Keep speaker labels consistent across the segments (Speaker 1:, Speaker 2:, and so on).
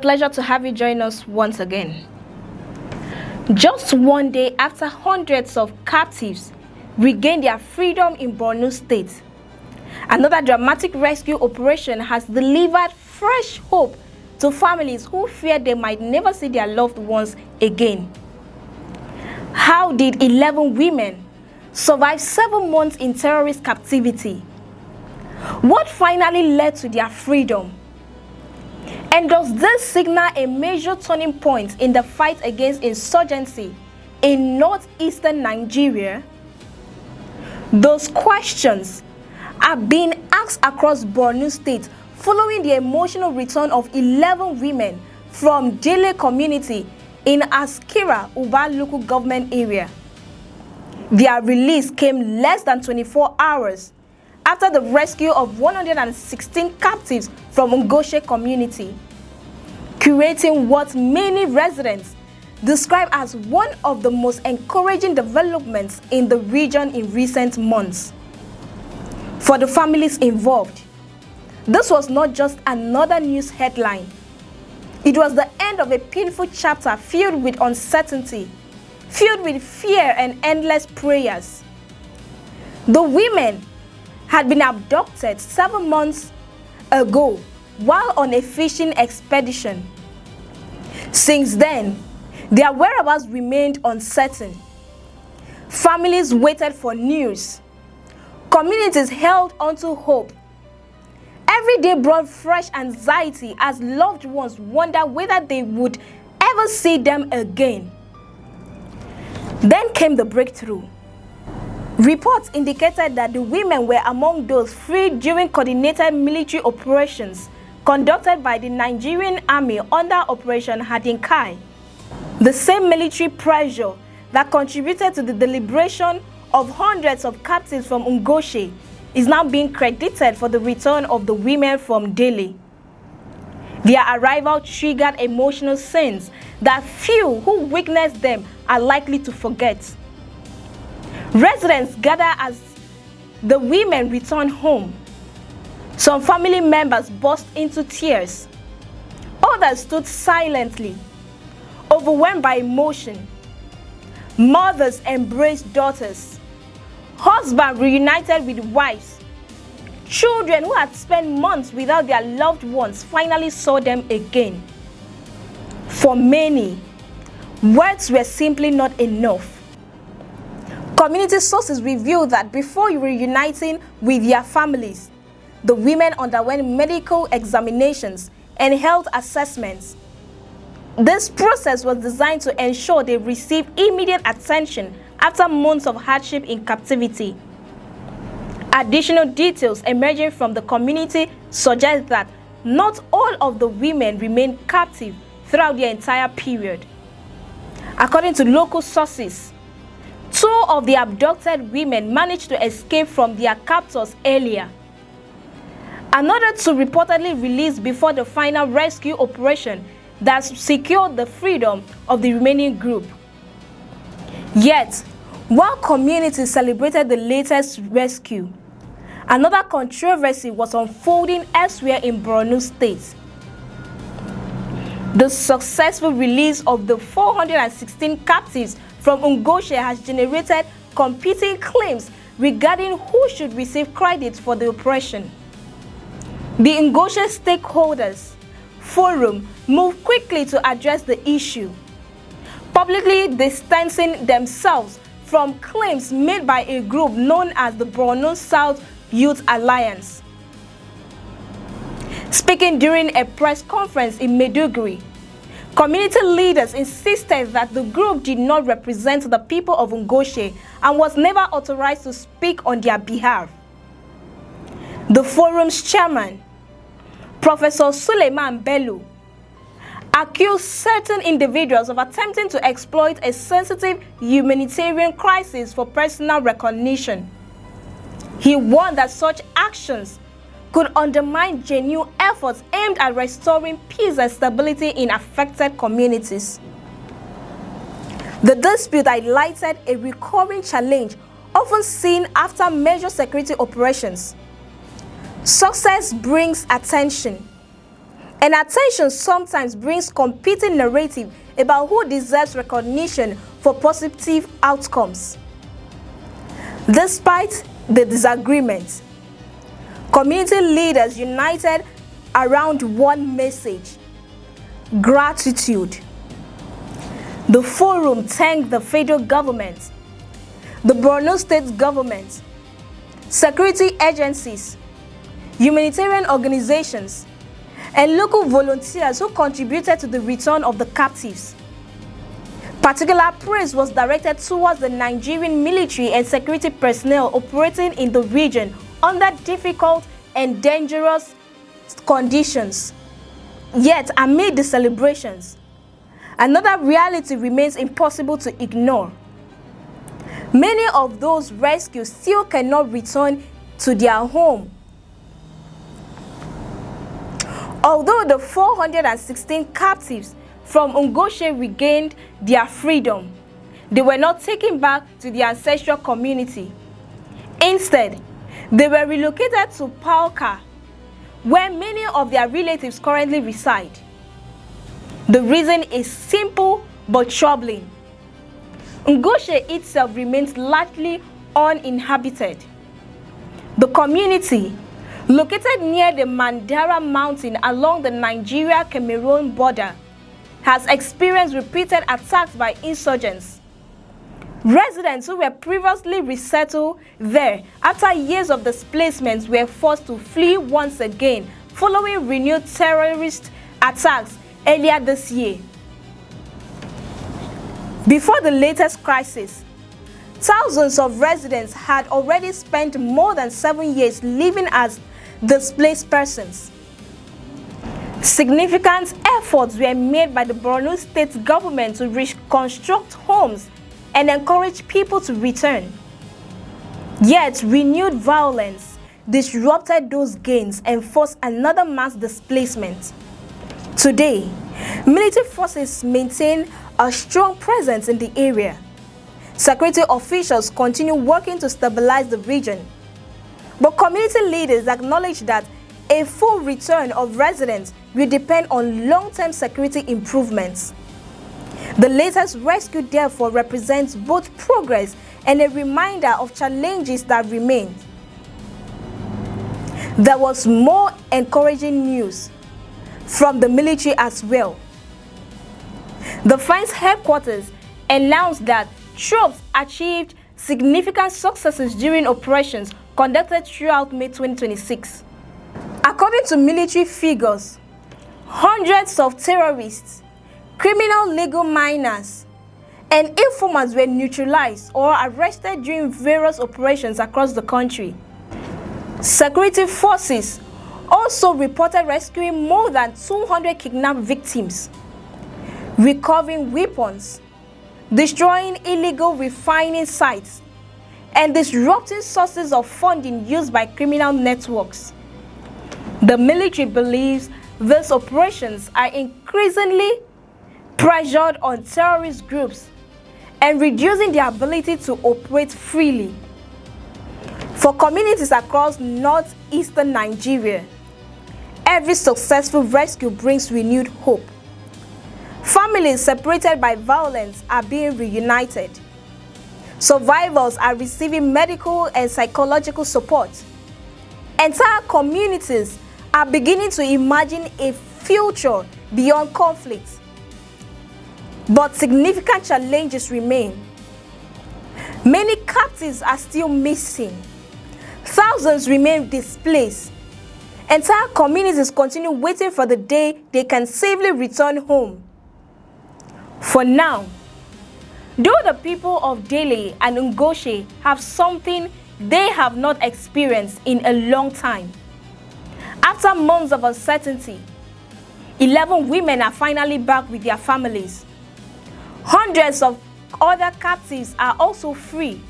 Speaker 1: pleasure to have you join us once again. Just one day after hundreds of captives regained their freedom in Borno State, another dramatic rescue operation has delivered fresh hope to families who feared they might never see their loved ones again. How did 11 women survive 7 months in terrorist captivity? What finally led to their freedom? And does this signal a major turning point in the fight against insurgency in northeastern Nigeria? Those questions are being asked across Borno State following the emotional return of 11 women from Dele community in Askira, Uba local government area. Their release came less than 24 hours after the rescue of 116 captives from Ngoshe community, creating what many residents describe as one of the most encouraging developments in the region in recent months. For the families involved, this was not just another news headline. It was the end of a painful chapter filled with uncertainty, filled with fear and endless prayers. The women had been abducted 7 months ago while on a fishing expedition. Since then, their whereabouts remained uncertain. Families waited for news. Communities held onto hope. Every day brought fresh anxiety as loved ones wondered whether they would ever see them again. Then came the breakthrough. Reports indicated that the women were among those freed during coordinated military operations conducted by the Nigerian army under Operation Hadinkai. The same military pressure that contributed to the liberation of hundreds of captives from Ngoshe is now being credited for the return of the women from Dele. Their arrival triggered emotional scenes that few who witnessed them are likely to forget. Residents gathered as the women returned home. Some family members burst into tears. Others stood silently, overwhelmed by emotion. Mothers embraced daughters. Husbands reunited with wives. Children who had spent months without their loved ones finally saw them again. For many, words were simply not enough. Community sources revealed that before reuniting with their families, the women underwent medical examinations and health assessments. This process was designed to ensure they received immediate attention after months of hardship in captivity. Additional details emerging from the community suggest that not all of the women remained captive throughout the entire period. According to local sources, 2 of the abducted women managed to escape from their captors earlier. Another 2 reportedly released before the final rescue operation that secured the freedom of the remaining group. Yet, while communities celebrated the latest rescue, another controversy was unfolding elsewhere in Borno State. The successful release of the 416 captives from Ngoshe has generated competing claims regarding who should receive credit for the operation. The Ngoshe stakeholders forum moved quickly to address the issue, publicly distancing themselves from claims made by a group known as the Borno South Youth Alliance. Speaking during a press conference in Maiduguri, community leaders insisted that the group did not represent the people of Ngoshe and was never authorized to speak on their behalf. The forum's chairman, Professor Suleiman Bello, accused certain individuals of attempting to exploit a sensitive humanitarian crisis for personal recognition. He warned that such actions could undermine genuine efforts aimed at restoring peace and stability in affected communities. The dispute highlighted a recurring challenge often seen after major security operations. Success brings attention. And attention sometimes brings competing narrative about who deserves recognition for positive outcomes. Despite the disagreement, community leaders united around one message: gratitude. The forum thanked the federal government, the Borno state government, security agencies, humanitarian organizations, and local volunteers who contributed to the return of the captives. Particular praise was directed towards the Nigerian military and security personnel operating in the region under difficult and dangerous conditions. Yet, amid the celebrations, another reality remains impossible to ignore. Many of those rescued still cannot return to their home. Although the 416 captives from Ngoshe regained their freedom, they were not taken back to their ancestral community. Instead, they were relocated to Pauka, where many of their relatives currently reside. The reason is simple but troubling. Ngoshe itself remains largely uninhabited. The community, located near the Mandara mountain along the Nigeria-Cameroon border, has experienced repeated attacks by insurgents. Residents who were previously resettled there after years of displacement were forced to flee once again following renewed terrorist attacks earlier this year. Before the latest crisis, thousands of residents had already spent more than 7 years living as displaced persons. Significant efforts were made by the Borno state government to reconstruct homes and encourage people to return. Yet, renewed violence disrupted those gains and forced another mass displacement. Today, military forces maintain a strong presence in the area. Security officials continue working to stabilize the region. But community leaders acknowledge that a full return of residents will depend on long-term security improvements. The latest rescue therefore represents both progress and a reminder of challenges that remain. There was more encouraging news from the military as well. The Defense headquarters announced that troops achieved significant successes during operations conducted throughout May 2026. According to military figures, hundreds of terrorists, criminal legal miners, and informants were neutralized or arrested during various operations across the country. Security forces also reported rescuing more than 200 kidnapped victims, recovering weapons, destroying illegal refining sites, and disrupting sources of funding used by criminal networks. The military believes these operations are increasingly pressured on terrorist groups and reducing their ability to operate freely. For communities across northeastern Nigeria, every successful rescue brings renewed hope. Families separated by violence are being reunited. Survivors are receiving medical and psychological support. Entire communities are beginning to imagine a future beyond conflict. But significant challenges remain. Many captives are still missing. Thousands remain displaced. Entire communities continue waiting for the day they can safely return home. For now, though the people of Dele and Ngoshe have something they have not experienced in a long time. After months of uncertainty, 11 women are finally back with their families. Hundreds of other captives are also free.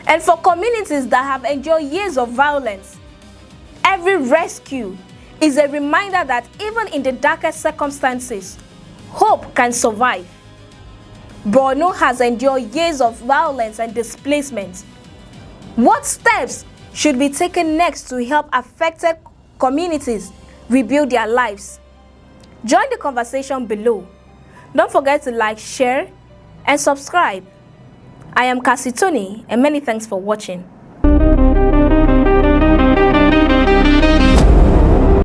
Speaker 1: And for communities that have endured years of violence, every rescue is a reminder that even in the darkest circumstances, hope can survive. Borno has endured years of violence and displacement. What steps should be taken next to help affected communities rebuild their lives? Join the conversation below. Don't forget to like, share, and subscribe. I am Cassie Tony, and many thanks for watching.